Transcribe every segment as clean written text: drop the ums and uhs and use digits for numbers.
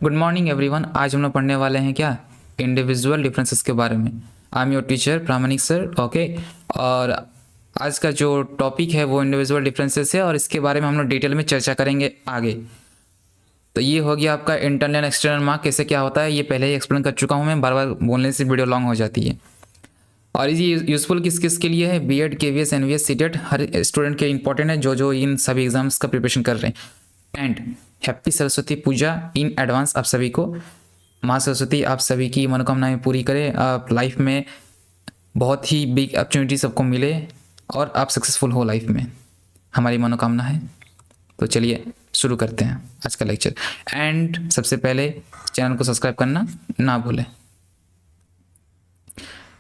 Good morning everyone. आज हम लोग पढ़ने वाले हैं क्या, इंडिविजुअल डिफरेंसेस के बारे में। आई एम योर टीचर प्रामाणिक सर। ओके, और आज का जो टॉपिक है वो इंडिविजुअल डिफरेंसेस है और इसके बारे में हम लोग डिटेल में चर्चा करेंगे आगे। तो ये हो गया आपका इंटरनल एक्सटर्नल मार्क कैसे क्या होता है, ये पहले ही एक्सप्लेन कर चुका हूँ मैं, बार बार बोलने से वीडियो लॉन्ग हो जाती है। और ये यूज़फुल किस किस के लिए है, बीएड, केवीएस, एनवीएस, सीटेट, हर स्टूडेंट के इंपॉर्टेंट है जो जो इन सभी एग्जाम्स का प्रिपरेशन कर रहे हैं। And happy Saraswati Puja in advance आप सभी को। माँ सरस्वती आप सभी की मनोकामनाएं पूरी करे, आप लाइफ में बहुत ही बिग अपॉर्चुनिटी सबको मिले और आप सक्सेसफुल हो लाइफ में, हमारी मनोकामना है। तो चलिए शुरू करते हैं आज का लेक्चर। एंड सबसे पहले चैनल को सब्सक्राइब करना ना भूलें।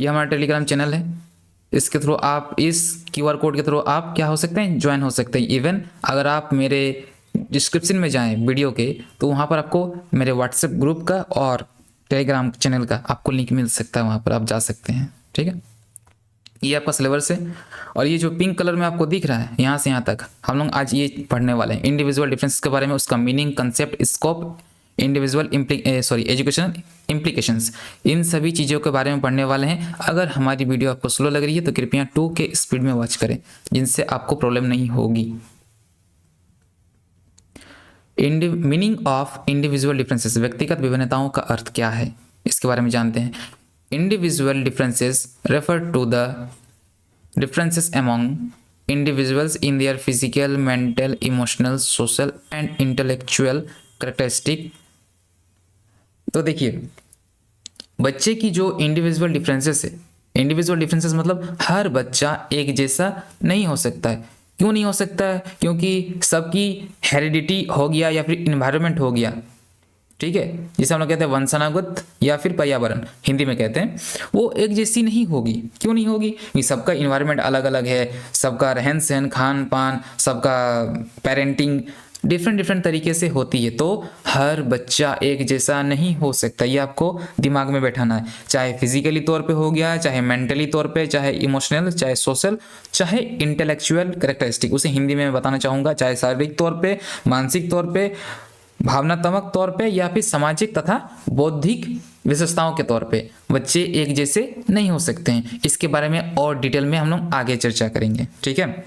ये हमारा टेलीग्राम चैनल है, इसके थ्रू आप, इस क्यूआर कोड के थ्रू आप क्या हो सकते हैं, ज्वाइन हो सकते हैं। इवन अगर आप मेरे डिस्क्रिप्शन में जाएं वीडियो के, तो वहाँ पर आपको मेरे व्हाट्सएप ग्रुप का और टेलीग्राम चैनल का आपको लिंक मिल सकता है, वहाँ पर आप जा सकते हैं। ठीक है, ये आपका सिलेबस है। और ये जो पिंक कलर में आपको दिख रहा है यहाँ से यहाँ तक, हम लोग आज ये पढ़ने वाले हैं इंडिविजुअल डिफरेंस के बारे में, उसका meaning, concept, scope, individual educational implications, इन सभी चीज़ों के बारे में पढ़ने वाले हैं। अगर हमारी वीडियो आपको स्लो लग रही है तो कृपया 2 के स्पीड में वॉच करें, जिनसे आपको प्रॉब्लम नहीं होगी। मीनिंग ऑफ इंडिविजुअल डिफरेंसेस, व्यक्तिगत विभिन्नताओं का अर्थ क्या है, इसके बारे में जानते हैं। Individual differences refer to the differences among individuals in their physical, mental, emotional, social and intellectual characteristic. तो देखिए, बच्चे की जो इंडिविजुअल डिफरेंसेस है, इंडिविजुअल डिफरेंसेस मतलब हर बच्चा एक जैसा नहीं हो सकता है। क्यों नहीं हो सकता है? क्योंकि सबकी हेरिडिटी हो गया या फिर इन्वायरमेंट हो गया। ठीक है, जिसे हम लोग कहते हैं वंशानुगत या फिर पर्यावरण, हिंदी में कहते हैं, वो एक जैसी नहीं होगी। क्यों नहीं होगी? क्योंकि सबका इन्वायरमेंट अलग अलग है, सबका रहन सहन, खान पान, सबका पेरेंटिंग डिफरेंट तरीके से होती है। तो हर बच्चा एक जैसा नहीं हो सकता, ये आपको दिमाग में बैठाना है। चाहे फिजिकली तौर पे हो गया, चाहे मेंटली तौर पे, चाहे इमोशनल, चाहे सोशल, चाहे इंटेलेक्चुअल कैरेक्टरिस्टिक, उसे हिंदी में मैं बताना चाहूँगा, चाहे शारीरिक तौर पे, मानसिक तौर पे, भावनात्मक तौर पे, या फिर सामाजिक तथा बौद्धिक विशेषताओं के तौर पे बच्चे एक जैसे नहीं हो सकते हैं। इसके बारे में और डिटेल में हम लोग आगे चर्चा करेंगे। ठीक है,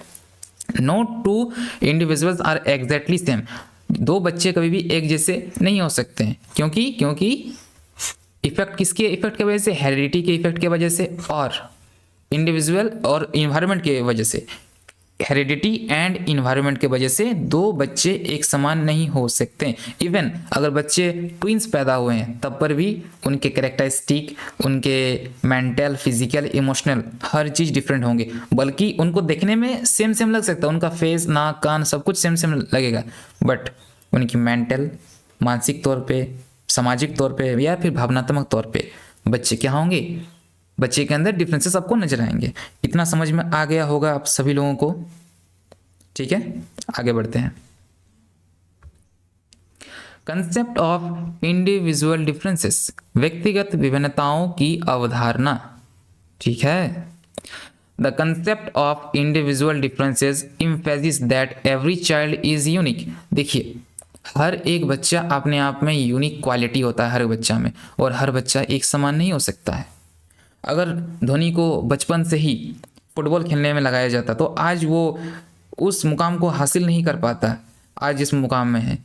no two individuals are exactly same, दो बच्चे कभी भी एक जैसे नहीं हो सकते हैं। क्योंकि इफेक्ट किसके इफेक्ट की वजह से, हेरिडिटी के इफेक्ट की वजह से और इंडिविजुअल और इन्वायरमेंट की वजह से, हेरिडिटी एंड इन्वायरमेंट के वजह से दो बच्चे एक समान नहीं हो सकते। इवन अगर बच्चे ट्विंस पैदा हुए हैं तब पर भी उनके कैरेक्टरिस्टिक, उनके मेंटल, फिजिकल, इमोशनल हर चीज़ डिफरेंट होंगे। बल्कि उनको देखने में सेम लग सकता है, उनका फेस, नाक, कान सब कुछ सेम लगेगा, बट उनकी मेंटल, मानसिक तौर पे, सामाजिक तौर पे या फिर भावनात्मक तौर पे बच्चे क्या होंगे, बच्चे के अंदर डिफरेंसेस आपको नजर आएंगे। इतना समझ में आ गया होगा आप सभी लोगों को। ठीक है, आगे बढ़ते हैं। कंसेप्ट ऑफ इंडिविजुअल डिफरेंसेस, व्यक्तिगत विभिन्नताओं की अवधारणा। ठीक है, the concept of individual differences emphasizes that every child is unique. देखिए, हर एक बच्चा अपने आप में यूनिक क्वालिटी होता है हर बच्चा में, और हर बच्चा एक समान नहीं हो सकता है। अगर धोनी को बचपन से ही फुटबॉल खेलने में लगाया जाता तो आज वो उस मुकाम को हासिल नहीं कर पाता आज जिस मुकाम में है।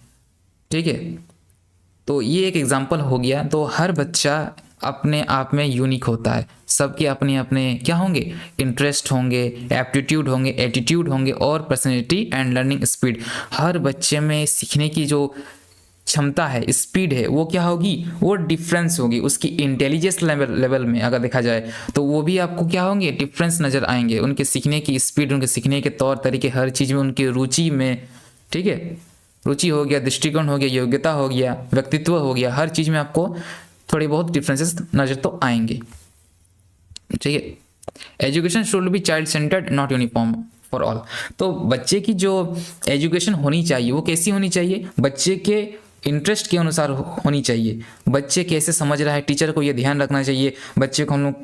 ठीक है, तो ये एक एग्जांपल हो गया। तो हर बच्चा अपने आप में यूनिक होता है, सबके अपने अपने क्या होंगे, इंटरेस्ट होंगे, एप्टीट्यूड होंगे, एटीट्यूड होंगे और पर्सनैलिटी एंड लर्निंग स्पीड। हर बच्चे में सीखने की जो क्षमता है, स्पीड है, वो क्या होगी, वो डिफरेंस होगी। उसकी इंटेलिजेंस लेवल में अगर देखा जाए तो वो भी आपको क्या होंगे, डिफरेंस नज़र आएंगे। उनके सीखने की स्पीड, उनके सीखने के तौर तरीके, हर चीज़ में उनकी रुचि में, ठीक है, रुचि हो गया, दृष्टिकोण हो गया, योग्यता हो गया, व्यक्तित्व हो गया, हर चीज़ में आपको थोड़ी बहुत डिफरेंसेस नज़र तो आएंगे। ठीक है, education should be child centred not uniform for all. तो बच्चे की जो एजुकेशन होनी चाहिए वो कैसी होनी चाहिए, बच्चे के इंटरेस्ट के अनुसार होनी चाहिए। बच्चे कैसे समझ रहा है, टीचर को ये ध्यान रखना चाहिए। बच्चे को हम लोग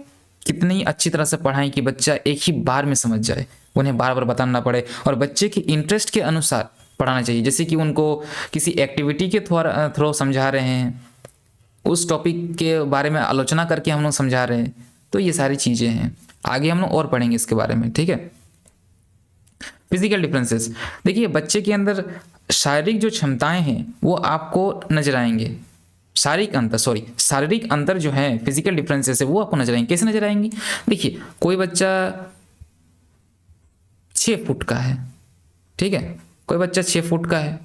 कितनी अच्छी तरह से पढ़ाएं कि बच्चा एक ही बार में समझ जाए, उन्हें बार बार बताना पड़े, और बच्चे के इंटरेस्ट के अनुसार पढ़ाना चाहिए, जैसे कि उनको किसी एक्टिविटी के थ्रू समझा रहे हैं, उस टॉपिक के बारे में आलोचना करके हम लोग समझा रहे हैं। तो ये सारी चीज़ें हैं, आगे हम लोग और पढ़ेंगे इसके बारे में, ठीक है। फिजिकल डिफरेंसेस, देखिए बच्चे के अंदर शारीरिक जो क्षमताएं हैं वो आपको नजर आएंगे। शारीरिक अंतर जो है, फिजिकल डिफरेंसेस है, वो आपको नजर आएंगे। कैसे नजर आएंगे? देखिए कोई बच्चा 6 फुट का है, ठीक है, कोई बच्चा 6 फुट का है,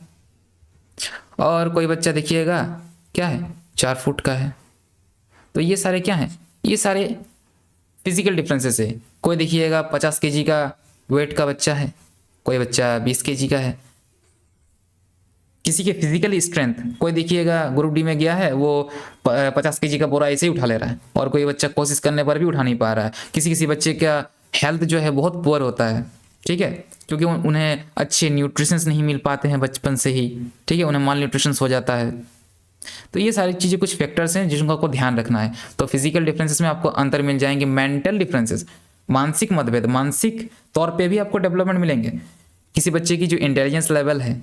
और कोई बच्चा देखिएगा क्या है, 4 फुट का है। तो ये सारे क्या हैं? ये सारे फिजिकल डिफरेंसेस है। कोई देखिएगा 50 केजी का वेट का बच्चा है, कोई बच्चा 20 केजी का है। किसी के फिजिकल स्ट्रेंथ, कोई देखिएगा ग्रुप डी में गया है, वो 50 केजी का बोरा ऐसे ही उठा ले रहा है, और कोई बच्चा कोशिश करने पर भी उठा नहीं पा रहा है। किसी बच्चे का हेल्थ जो है बहुत पुअर होता है, ठीक है, क्योंकि उन्हें अच्छे न्यूट्रिशंस नहीं मिल पाते हैं बचपन से ही, ठीक है, उन्हें माल न्यूट्रिशंस हो जाता है। तो ये सारी चीज़ें कुछ फैक्टर्स हैं जिनको आपको ध्यान रखना है। तो फिजिकल डिफरेंसेस में आपको अंतर मिल जाएंगे। मेंटल डिफरेंसेस, मानसिक मतभेद, मानसिक तौर पे भी आपको डेवलपमेंट मिलेंगे। किसी बच्चे की जो इंटेलिजेंस लेवल है,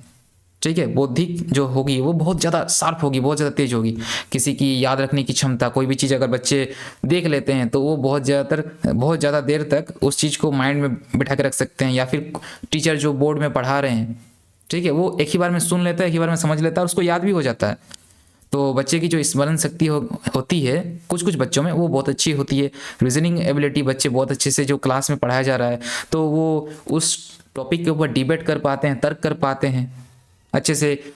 ठीक है, बौद्धिक जो होगी वो बहुत ज़्यादा शार्प होगी, बहुत ज़्यादा तेज होगी। किसी की याद रखने की क्षमता, कोई भी चीज़ अगर बच्चे देख लेते हैं तो वो बहुत ज़्यादा देर तक उस चीज़ को माइंड में बिठा के रख सकते हैं। या फिर टीचर जो बोर्ड में पढ़ा रहे हैं, ठीक है, वो एक ही बार में सुन लेता है, एक ही बार में समझ लेता है और उसको याद भी हो जाता है। तो बच्चे की जो स्मरण शक्ति होती है कुछ बच्चों में वो बहुत अच्छी होती है। रीजनिंग एबिलिटी, बच्चे बहुत अच्छे से जो क्लास में पढ़ाया जा रहा है तो वो उस टॉपिक के ऊपर डिबेट कर पाते हैं, तर्क कर पाते हैं, अच्छे से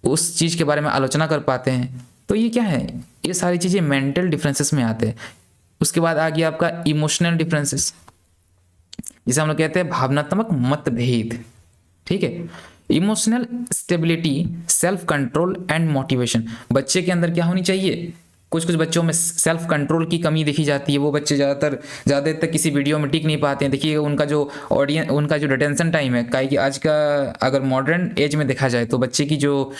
उस चीज़ के बारे में आलोचना कर पाते हैं। तो ये क्या है? ये सारी चीज़ें मेंटल डिफरेंसेस में आते हैं। उसके बाद आ गया आपका इमोशनल डिफरेंसेस, जिसे हम लोग कहते हैं भावनात्मक मतभेद, ठीक है। Emotional stability, self control and motivation, बच्चे के अंदर क्या होनी चाहिए? कुछ बच्चों में सेल्फ कंट्रोल की कमी देखी जाती है। वो बच्चे ज़्यादा देर तक किसी वीडियो में टिक नहीं पाते हैं। देखिए उनका जो रिटेंशन टाइम है, काहे कि आज का अगर मॉडर्न एज में देखा जाए तो बच्चे की जो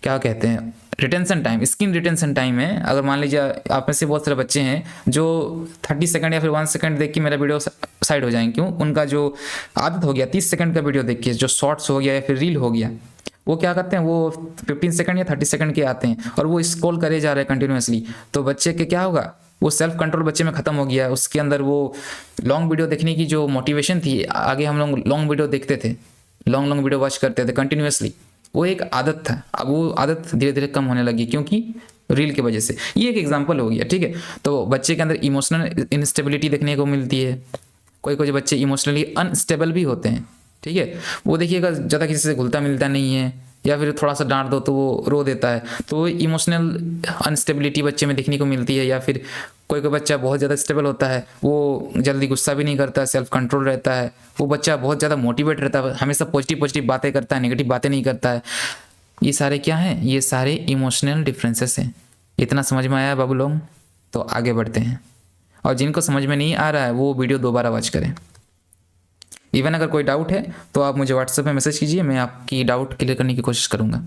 क्या कहते हैं retention time, screen retention time है। अगर मान लीजिए आप में से बहुत सारे बच्चे हैं जो 30 सेकंड या फिर 1 सेकंड देख के मेरा वीडियो साइड हो जाएंगे, क्यों? उनका जो आदत हो गया 30 सेकंड का वीडियो देख के, जो शॉर्ट्स हो गया या फिर रील हो गया, वो क्या करते हैं, वो 15 सेकंड या 30 सेकंड के आते हैं और वो स्क्रॉल करे जा रहे हैं कंटिन्यूसली। तो बच्चे के क्या होगा, वो सेल्फ कंट्रोल बच्चे में ख़त्म हो गया। उसके अंदर वो लॉन्ग वीडियो देखने की जो मोटिवेशन थी, आगे हम लोग लॉन्ग वीडियो देखते थे, लॉन्ग वीडियो वॉच करते थे कंटिन्यूसली, वो एक आदत था। अब वो आदत धीरे धीरे कम होने लगी क्योंकि रील की वजह से। ये एक एग्जांपल हो गया, ठीक है। तो बच्चे के अंदर इमोशनल इनस्टेबिलिटी देखने को मिलती है। कोई बच्चे इमोशनली अनस्टेबल भी होते हैं, ठीक है। वो देखिएगा ज़्यादा किसी से घुलता मिलता नहीं है, या फिर थोड़ा सा डांट दो तो वो रो देता है। तो इमोशनल अनस्टेबिलिटी बच्चे में देखने को मिलती है। या फिर कोई बच्चा बहुत ज़्यादा स्टेबल होता है, वो जल्दी गुस्सा भी नहीं करता, सेल्फ कंट्रोल रहता है। वो बच्चा बहुत ज़्यादा मोटिवेट रहता है, हमेशा पॉजिटिव बातें करता है, नेगेटिव बातें नहीं करता है। ये सारे क्या हैं? ये सारे इमोशनल डिफरेंसेस हैं। इतना समझ में आया बाबू लोग? तो आगे बढ़ते हैं। और जिनको समझ में नहीं आ रहा है वो वीडियो दोबारा वॉच करें। इवन अगर कोई डाउट है तो आप मुझे व्हाट्सएप में मैसेज कीजिए, मैं आपकी डाउट क्लियर करने की कोशिश करूंगा।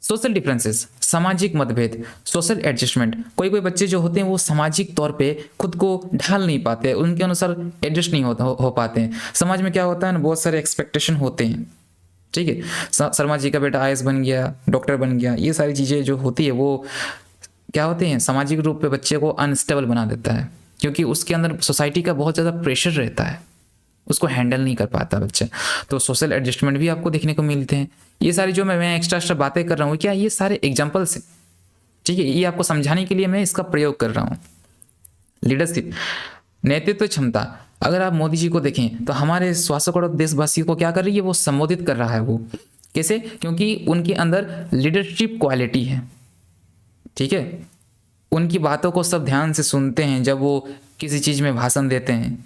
सोशल डिफरेंसेस, सामाजिक मतभेद, सोशल एडजस्टमेंट, कोई बच्चे जो होते हैं वो सामाजिक तौर पे खुद को ढाल नहीं पाते, उनके अनुसार एडजस्ट नहीं हो पाते हैं। समाज में क्या होता है ना, बहुत सारे एक्सपेक्टेशन होते हैं, ठीक है। शर्मा जी का बेटा IAS बन गया, डॉक्टर बन गया, ये सारी चीज़ें जो होती है वो क्या होते हैं, सामाजिक रूप पे बच्चे को अनस्टेबल बना देता है, क्योंकि उसके अंदर सोसाइटी का बहुत ज़्यादा प्रेशर रहता है, उसको हैंडल नहीं कर पाता बच्चा। तो सोशल एडजस्टमेंट भी आपको देखने को मिलते हैं। ये सारी जो मैं एक्स्ट्रा बातें कर रहा हूँ, क्या ये सारे एग्जाम्पल्स हैं, ठीक है। ये आपको समझाने के लिए मैं इसका प्रयोग कर रहा हूँ। लीडरशिप, नेतृत्व क्षमता, अगर आप मोदी जी को देखें तो हमारे शासकों और देशवासियों को क्या कर रही है, वो संबोधित कर रहा है। वो कैसे? क्योंकि उनके अंदर लीडरशिप क्वालिटी है, ठीक है। उनकी बातों को सब ध्यान से सुनते हैं जब वो किसी चीज़ में भाषण देते हैं।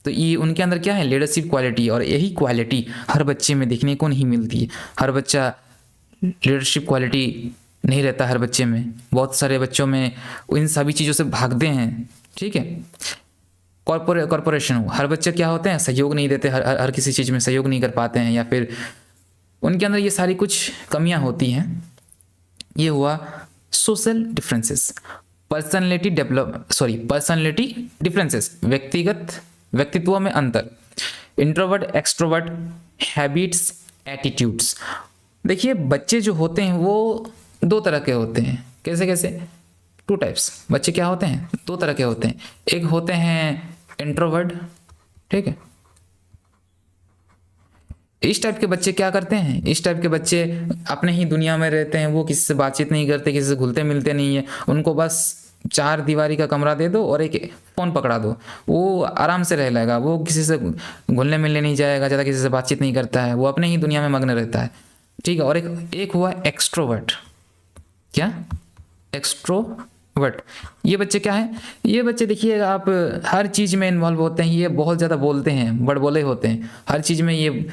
तो ये उनके अंदर क्या है, लीडरशिप क्वालिटी। और यही क्वालिटी हर बच्चे में देखने को नहीं मिलती है। हर बच्चा लीडरशिप क्वालिटी नहीं रहता हर बच्चे में। बहुत सारे बच्चों में इन सभी चीज़ों से भागते हैं, ठीक है। कॉरपोरेशन हो, हर बच्चे क्या होते हैं, सहयोग नहीं देते, हर किसी चीज़ में सहयोग नहीं कर पाते हैं, या फिर उनके अंदर ये सारी कुछ कमियां होती हैं। ये हुआ सोशल डिफरेंसेस। पर्सनालिटी डिफरेंसेस, व्यक्तित्व में अंतर। Introvert, extrovert, habits attitudes. देखिए बच्चे जो होते हैं वो दो तरह के होते हैं। कैसे कैसे? Two types. बच्चे क्या होते हैं? दो तरह के होते हैं। एक होते हैं इंट्रोवर्ट, ठीक है। इस टाइप के बच्चे क्या करते हैं? इस टाइप के बच्चे अपने ही दुनिया में रहते हैं, वो किसी से बातचीत नहीं करते, किसी से घुलते मिलते नहीं है। उनको बस चार दीवारी का कमरा दे दो और एक फ़ोन पकड़ा दो, वो आराम से रह लेगा। वो किसी से घुलने मिलने नहीं जाएगा, ज़्यादा किसी से बातचीत नहीं करता है, वो अपने ही दुनिया में मग्न रहता है, ठीक है। और एक हुआ एक्सट्रोवर्ट। क्या? एक्सट्रोवर्ट। ये बच्चे क्या है? ये बच्चे देखिए आप हर चीज़ में इन्वॉल्व होते हैं, ये बहुत ज़्यादा बोलते हैं, बड़बोले होते हैं, हर चीज़ में ये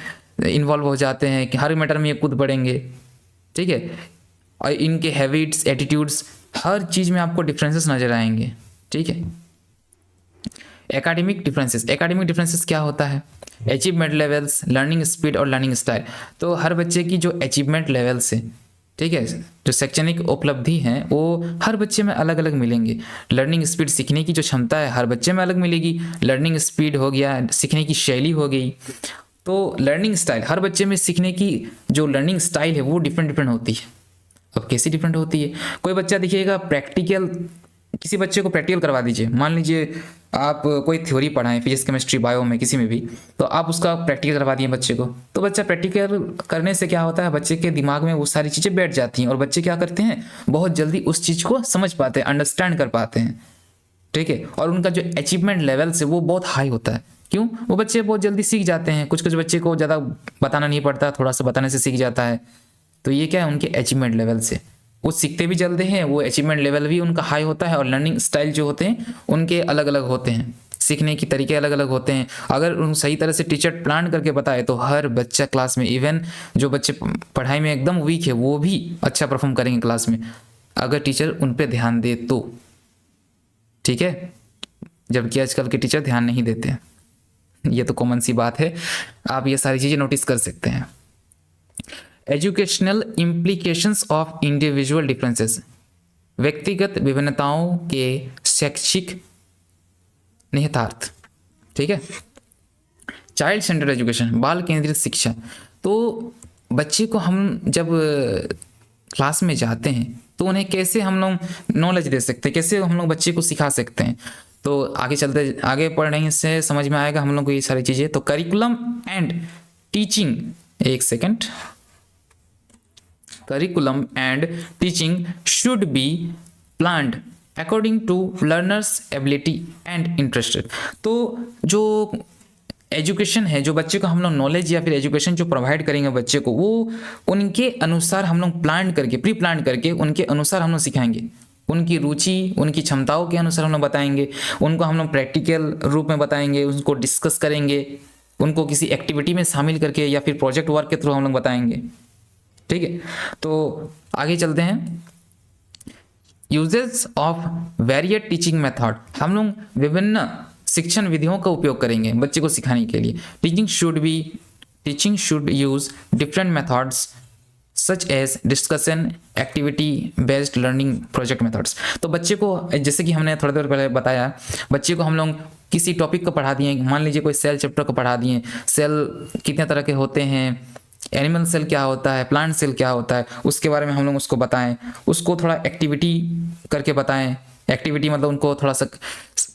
इन्वॉल्व हो जाते हैं कि हर मैटर में ये कूद पड़ेंगे, ठीक है। और इनके हैबिट्स, एटीट्यूड्स, हर चीज़ में आपको डिफरेंसेस नज़र आएंगे, ठीक है। Academic differences. एकेडमिक डिफरेंसेस क्या होता है? अचीवमेंट लेवल्स, लर्निंग स्पीड और लर्निंग स्टाइल। तो हर बच्चे की जो अचीवमेंट लेवल्स है, ठीक है, जो शैक्षणिक उपलब्धि हैं वो हर बच्चे में अलग अलग मिलेंगे। लर्निंग स्पीड, सीखने की जो क्षमता है हर बच्चे में अलग मिलेगी। लर्निंग स्पीड हो गया, सीखने की शैली हो गई। तो लर्निंग स्टाइल, हर बच्चे में सीखने की जो लर्निंग स्टाइल है वो डिफरेंट डिफरेंट होती है। अब कैसी डिफरेंट होती है? कोई बच्चा देखिएगा प्रैक्टिकल, किसी बच्चे को प्रैक्टिकल करवा दीजिए, मान लीजिए आप कोई थ्योरी पढ़ाएं फिजिक्स, केमिस्ट्री, बायो में, किसी में भी, तो आप उसका प्रैक्टिकल करवा दिए बच्चे को, तो बच्चा प्रैक्टिकल करने से क्या होता है, बच्चे के दिमाग में वो सारी चीज़ें बैठ जाती हैं और बच्चे क्या करते हैं, बहुत जल्दी उस चीज़ को समझ पाते हैं, अंडरस्टैंड कर पाते हैं, ठीक है। और उनका जो अचीवमेंट लेवल है वो बहुत हाई होता है। क्यों? वो बच्चे बहुत जल्दी सीख जाते हैं। कुछ कुछ बच्चे को ज़्यादा बताना नहीं पड़ता, थोड़ा सा बताने से सीख जाता है। तो ये क्या है? उनके अचीवमेंट लेवल से वो सीखते भी जल्दी हैं, वो अचीवमेंट लेवल भी उनका हाई होता है। और लर्निंग स्टाइल जो होते हैं उनके अलग अलग होते हैं, सीखने की तरीके अलग अलग होते हैं। अगर उन सही तरह से टीचर प्लान करके बताए तो हर बच्चा क्लास में, इवन जो बच्चे पढ़ाई में एकदम वीक है वो भी अच्छा परफॉर्म करेंगे क्लास में, अगर टीचर उन पर ध्यान दे तो, ठीक है। जबकि आजकल के टीचर ध्यान नहीं देते हैं, ये तो कॉमन सी बात है। आप ये सारी चीज़ें नोटिस कर सकते हैं। Educational implications of individual differences. व्यक्तिगत विभिन्नताओं के शैक्षिक निहितार्थ, ठीक है। चाइल्ड सेंटर्ड एजुकेशन, बाल केंद्रित शिक्षा। तो बच्चे को हम जब क्लास में जाते हैं तो उन्हें कैसे हम लोग नॉलेज दे सकते हैं, कैसे हम लोग बच्चे को सिखा सकते हैं। तो आगे चलते, आगे पढ़ने से समझ में आएगा हम लोग को ये सारी चीज़ें। तो करिकुलम एंड टीचिंग, एक second, curriculum and teaching should be planned according to learners ability and interest. तो जो एजुकेशन है, जो बच्चे को हम लोग नॉलेज या फिर एजुकेशन जो प्रोवाइड करेंगे बच्चे को, वो उनके अनुसार हम लोग प्लान करके, प्री प्लान करके उनके अनुसार हम लोग सिखाएंगे। उनकी रुचि, उनकी क्षमताओं के अनुसार हम लोग बताएंगे, उनको हम लोग प्रैक्टिकल रूप में बताएंगे, उनको डिस्कस करेंगे, उनको किसी एक्टिविटी में शामिल करके या फिर प्रोजेक्ट वर्क के थ्रू हम लोग बताएंगे, ठीक है। तो आगे चलते हैं। Uses of variate teaching method, हम लोग विभिन्न शिक्षण विधियों का उपयोग करेंगे बच्चे को सिखाने के लिए। Teaching should use different methods such as discussion, activity based learning, project methods. तो बच्चे को, जैसे कि हमने थोड़ी देर पहले बताया, बच्चे को हम लोग किसी टॉपिक को पढ़ा दिए, मान लीजिए कोई सेल चैप्टर को पढ़ा दिए, सेल कितने तरह के होते हैं, एनिमल सेल क्या होता है, प्लांट सेल क्या होता है, उसके बारे में हम लोग उसको बताएं, उसको थोड़ा एक्टिविटी करके बताएं। एक्टिविटी मतलब उनको थोड़ा सा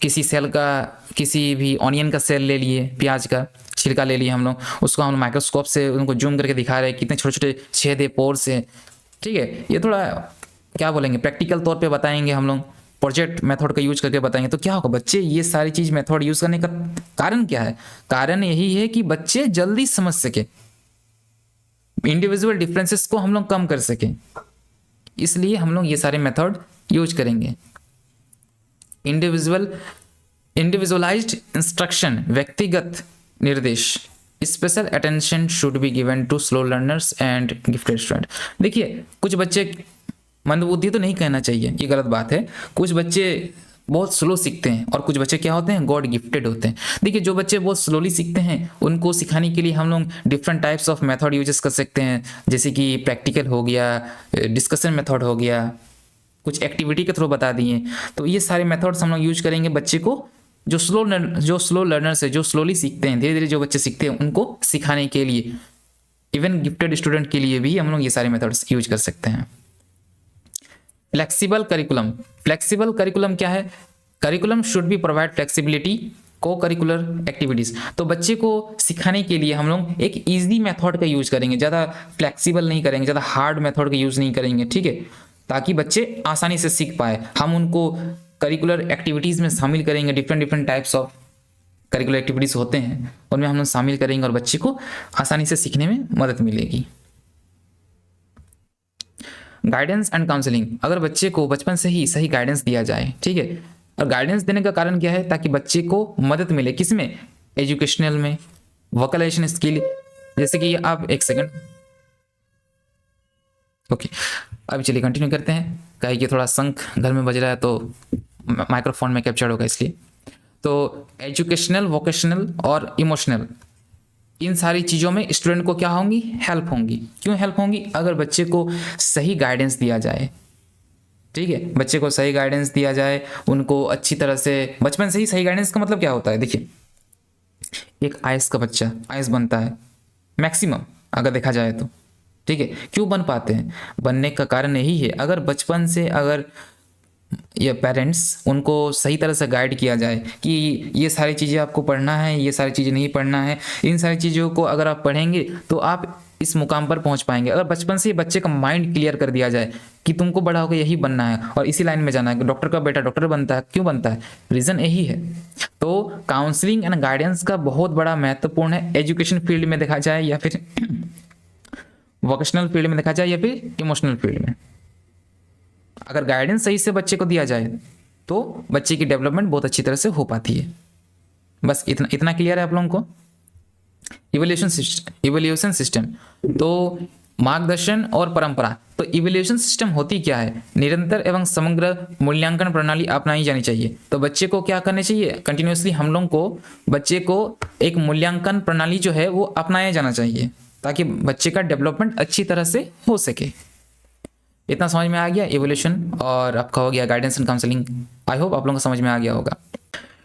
किसी सेल का, किसी भी ऑनियन का सेल ले लिए, प्याज का छिलका ले लिए हम लोग, उसको हम माइक्रोस्कोप से उनको जूम करके दिखा रहे हैं कितने छोटे छोटे छेद है, पोर्स है, ठीक है। ये थोड़ा क्या बोलेंगे, प्रैक्टिकल तौर पे बताएंगे हम लोग, प्रोजेक्ट मेथड का यूज करके बताएंगे। तो क्या होगा, बच्चे ये सारी चीज़ मेथड यूज़ करने का कारण क्या है? कारण यही है कि बच्चे जल्दी समझ सके, इंडिविजुअल डिफरेंसेस को हम लोग कम कर सकें, इसलिए हम लोग ये सारे मेथड यूज करेंगे। इंडिविजुअलाइज्ड इंस्ट्रक्शन, व्यक्तिगत निर्देश। Special attention should be given to slow learners and gifted student. देखिए कुछ बच्चे, मंदबुद्धि तो नहीं कहना चाहिए, ये गलत बात है, कुछ बच्चे बहुत स्लो सीखते हैं और कुछ बच्चे क्या होते हैं, गॉड गिफ्टेड होते हैं। देखिए जो बच्चे बहुत स्लोली सीखते हैं उनको सिखाने के लिए हम लोग different types of method uses कर सकते हैं, जैसे कि प्रैक्टिकल हो गया, डिस्कशन मेथड हो गया, कुछ एक्टिविटी के थ्रू बता दिए। तो ये सारे मेथड्स हम लोग यूज करेंगे बच्चे को, जो स्लो लर्नर्स है, जो स्लोली सीखते हैं, धीरे धीरे जो बच्चे सीखते हैं उनको सिखाने के लिए। इवन गिफ्टेड स्टूडेंट के लिए भी हम लोग ये सारे मेथड्स यूज कर सकते हैं। फ्लेक्सिबल करिकुलम, फ्लेक्सिबल करिकुलम क्या है? Curriculum should be provide flexibility को करिकुलर एक्टिविटीज। तो बच्चे को सिखाने के लिए हम लोग एक इजी मेथड का यूज करेंगे, ज़्यादा फ्लेक्सिबल नहीं करेंगे, ज़्यादा हार्ड मेथड का यूज नहीं करेंगे, ठीक है, ताकि बच्चे आसानी से सीख पाए। हम उनको करिकुलर एक्टिविटीज में शामिल करेंगे, different types of curricular activities होते हैं, उनमें हम लोग शामिल करेंगे और बच्चे को आसानी से सीखने में मदद मिलेगी। गाइडेंस एंड काउंसलिंग, अगर बच्चे को बचपन से ही सही गाइडेंस दिया जाए, ठीक है, और गाइडेंस देने का कारण क्या है? ताकि बच्चे को मदद मिले, किसमें? एजुकेशनल में, वोकलाइजेशन स्किल। जैसे कि आप एक सेकंड, ओके, अभी चलिए कंटिन्यू करते हैं। कहे कि थोड़ा शंख घर में बज रहा है तो माइक्रोफोन में कैप्चर होगा इसलिए। तो एजुकेशनल, वोकेशनल और इमोशनल, इन सारी चीज़ों में स्टूडेंट को क्या होंगी? हेल्प होंगी। क्यों हेल्प होंगी? अगर बच्चे को सही गाइडेंस दिया जाए, ठीक है, बच्चे को सही गाइडेंस दिया जाए, उनको अच्छी तरह से बचपन से ही। सही गाइडेंस का मतलब क्या होता है? देखिए, एक आईएएस का बच्चा आईएएस बनता है मैक्सिमम, अगर देखा जाए तो, ठीक है। क्यों बन पाते हैं? बनने का कारण यही है, अगर बचपन से अगर ये पेरेंट्स उनको सही तरह से गाइड किया जाए कि ये सारी चीज़ें आपको पढ़ना है, ये सारी चीज़ें नहीं पढ़ना है, इन सारी चीज़ों को अगर आप पढ़ेंगे तो आप इस मुकाम पर पहुंच पाएंगे। अगर बचपन से ही बच्चे का माइंड क्लियर कर दिया जाए कि तुमको बड़ा होकर यही बनना है और इसी लाइन में जाना है, डॉक्टर का बेटा डॉक्टर बनता है, क्यों बनता है? रीज़न यही है। तो काउंसलिंग एंड गाइडेंस का बहुत बड़ा महत्वपूर्ण है, एजुकेशन फील्ड में देखा जाए या फिर वोकेशनल फील्ड में देखा जाए या फिर इमोशनल फील्ड में। अगर गाइडेंस सही से बच्चे को दिया जाए तो बच्चे की डेवलपमेंट बहुत अच्छी तरह से हो पाती है। बस इतना क्लियर है आप लोगों को? इवोल्यूशन सिस्टम, तो मार्गदर्शन और परंपरा। तो इवोल्यूशन सिस्टम होती क्या है? निरंतर एवं समग्र मूल्यांकन प्रणाली अपनाई जानी चाहिए। तो बच्चे को क्या करना चाहिए? कंटिन्यूसली हम लोगों को बच्चे को एक मूल्यांकन प्रणाली जो है वो अपनाया जाना चाहिए, ताकि बच्चे का डेवलपमेंट अच्छी तरह से हो सके। इतना समझ में आ गया? इवोल्यूशन और आपका हो गया guidance and counselling. I hope आप लोगों को समझ में आ गया होगा।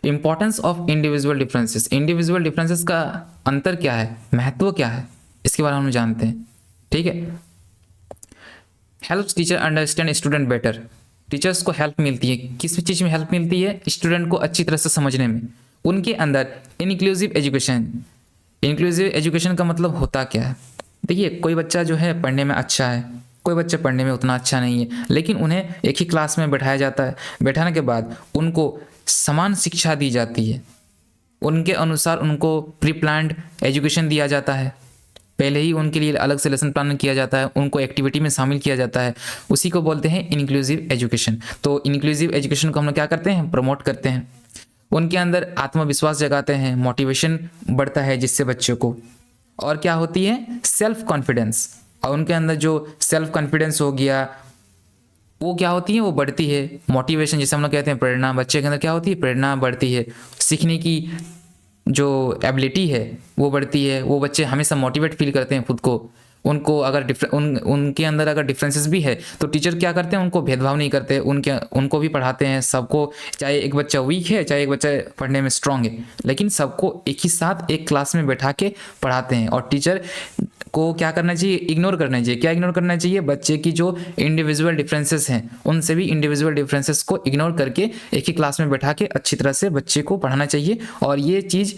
Importance of individual differences, individual differences का अंतर क्या है, महत्व क्या है, इसके बारे में हम जानते हैं, ठीक है। Helps teacher understand student better, teachers को हेल्प मिलती है, किस चीज़ में हेल्प मिलती है? स्टूडेंट को अच्छी तरह से समझने में। उनके अंदर इंक्लूसिव एजुकेशन, इंक्लूसिव एजुकेशन का मतलब होता क्या है? देखिए, कोई बच्चा जो है पढ़ने में अच्छा है, कोई बच्चा पढ़ने में उतना अच्छा नहीं है, लेकिन उन्हें एक ही क्लास में बैठाया जाता है। बैठाने के बाद उनको समान शिक्षा दी जाती है, उनके अनुसार उनको प्री प्लान्ड एजुकेशन दिया जाता है, पहले ही उनके लिए अलग से लेसन प्लान किया जाता है, उनको एक्टिविटी में शामिल किया जाता है। उसी को बोलते हैं इंक्लूसिव एजुकेशन। तो इंक्लूसिव एजुकेशन को हम लोग क्या करते हैं? प्रमोट करते हैं। उनके अंदर आत्मविश्वास जगाते हैं, मोटिवेशन बढ़ता है जिससे बच्चों को, और क्या होती है? Self confidence. और उनके अंदर जो सेल्फ कॉन्फिडेंस हो गया वो क्या होती है? वो बढ़ती है। मोटिवेशन, जिसे हम लोग कहते हैं प्रेरणा, बच्चे के अंदर क्या होती है? प्रेरणा बढ़ती है। सीखने की जो एबिलिटी है वो बढ़ती है। वो बच्चे हमेशा मोटिवेट फील करते हैं खुद को। उनको अगर उनके अंदर अगर डिफरेंसेस भी है तो टीचर क्या करते हैं? उनको भेदभाव नहीं करते, उनको भी पढ़ाते हैं सबको। चाहे एक बच्चा वीक है, चाहे एक बच्चा पढ़ने में स्ट्रांग है, लेकिन सबको एक ही साथ एक क्लास में बैठा के पढ़ाते हैं। और टीचर को क्या करना चाहिए? इग्नोर करना चाहिए। क्या इग्नोर करना चाहिए? बच्चे की जो इंडिविजुअल डिफरेंसेस हैं उनसे भी इंडिविजुअल डिफरेंसेस को इग्नोर करके एक ही क्लास में बैठा के अच्छी तरह से बच्चे को पढ़ाना चाहिए। और ये चीज़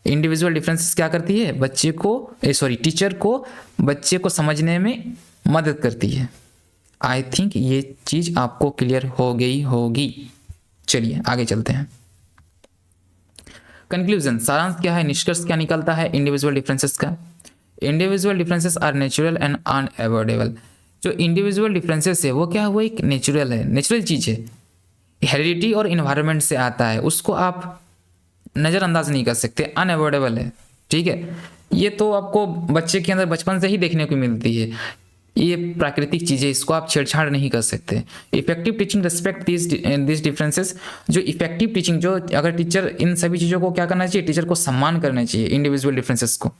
इंडिविजुअल डिफरेंसेस क्या करती है? बच्चे को टीचर को बच्चे को समझने में मदद करती है। आई थिंक ये चीज़ आपको क्लियर हो गई होगी। चलिए आगे चलते हैं। कंक्लूजन, सारांश क्या है, निष्कर्ष क्या निकलता है इंडिविजुअल डिफरेंसेस का? Individual differences are natural and unavoidable. जो इंडिविजुअल डिफरेंसेस है वो क्या है? वो एक नेचुरल है, नेचुरल चीज़ है, हेरिडिटी और इन्वायरमेंट से आता है, उसको आप नज़रअंदाज नहीं कर सकते, अनअवॉइडेबल है, ठीक है। ये तो आपको बच्चे के अंदर बचपन से ही देखने को मिलती है, ये प्राकृतिक चीज़ है, इसको आप छेड़छाड़ नहीं कर सकते। Effective teaching respect this differences. जो इफेक्टिव टीचिंग, जो अगर टीचर इन सभी चीज़ों को क्या करना चाहिए? टीचर को सम्मान करना चाहिए इंडिविजुअल डिफरेंसेस को,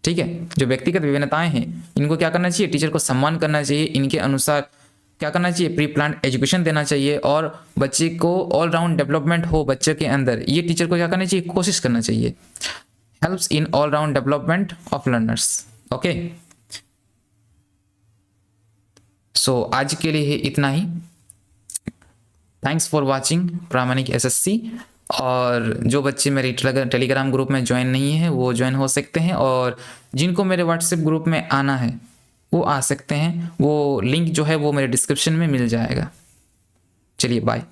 ठीक है। जो व्यक्तिगत विभिन्नताएं हैं इनको क्या करना चाहिए? टीचर को सम्मान करना चाहिए, इनके अनुसार क्या करना चाहिए? प्री प्लान एजुकेशन देना चाहिए और बच्चे को ऑल राउंड डेवलपमेंट हो बच्चे के अंदर, ये टीचर को क्या करना चाहिए? कोशिश करना चाहिए। Helps in all round development of learners. Okay, so आज के लिए इतना ही। Thanks for watching Pramanik SSC. और जो बच्चे मेरे टेलीग्राम ग्रुप में ज्वाइन नहीं है वो ज्वाइन हो सकते हैं, और जिनको मेरे व्हाट्सएप ग्रुप में आना है वो आ सकते हैं। वो लिंक जो है वो मेरे डिस्क्रिप्शन में मिल जाएगा। चलिए बाय।